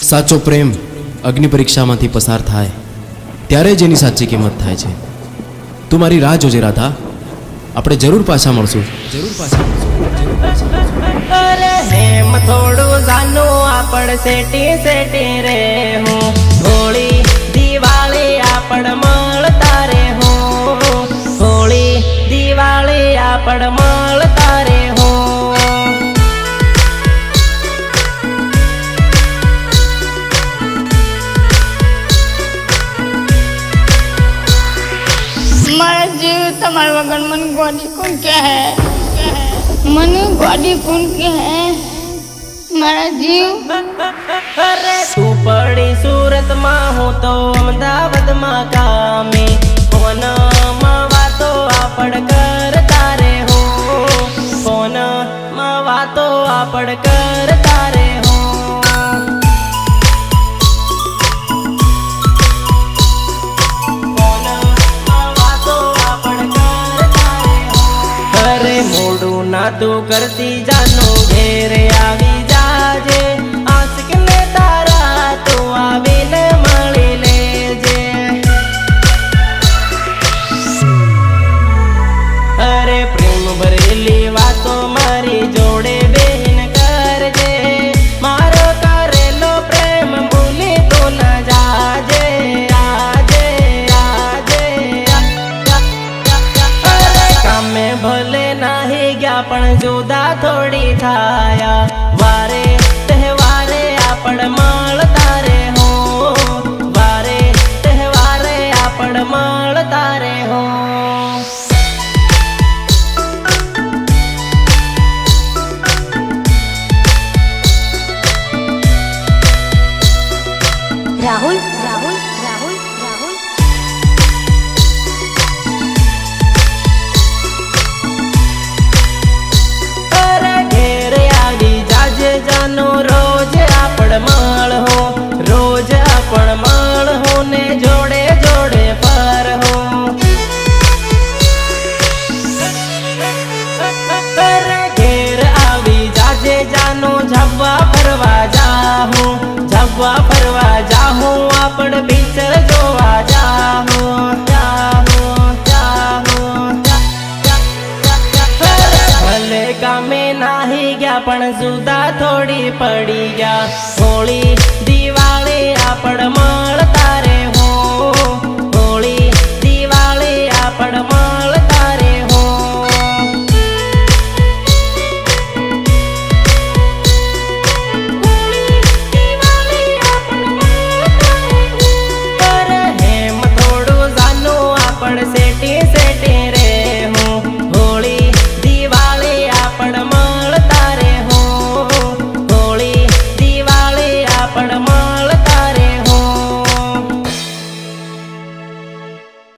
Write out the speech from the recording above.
साचो प्रेम अग्नि परीक्षा में पसार थाय त्यारे ज एनी साची किंमत थाय छे। तू मारी राह जोजे राधा, આપણે જરૂર પાછા મળશું। અરે હેમ થોડું જાનું આપણ સેટી સેટી રે હું, હોળી દિવાળી આપણ મળતા રે હું, હોળી દિવાળી આપણ મળતા રે હું। मारा जीव तुम्हारे वगन मन गोदी कौन क्या है, मन गोदी कौन क्या है मारा जीव। अरे तू पड़ी सूरत मां हो तो अमदावाद मां कामे, फोन मां वातो आपड़ करता रे हो, फोन मां वातो आपड़ करता रे हो। ना तू करती जानो घेर आवी जाजे, आशिक ने तारा तू आवी ने मળી लेजे। अरे प्रेम भरेली वातो मारी जोड़े बेन करजे, मारो करेलो प्रेम भूली तो न जाजे, आजे आजे। अरे कामे भले नाही पण जुदा थोड़ी थाया, वारे तहेवारे आपण મળતા રે हो, वारे तहेवारे आपण મળતા रे हो। राहुल राहुल राहुल राहुल जानो रोज आपण मळ हो, रोज आपण मळ हो ने जोड़े जोड़े पर हो। घेर आवी जाजे जानो झब्बा फरवा जाहूं, झब्बा फरवा जाहूं आपण पिक्चर जोवा जाहूं, जाहूं जाहूं। भले कामे नाही गया पण जुदा थोड़ी पड़ी गया, होली दिवाળી आपण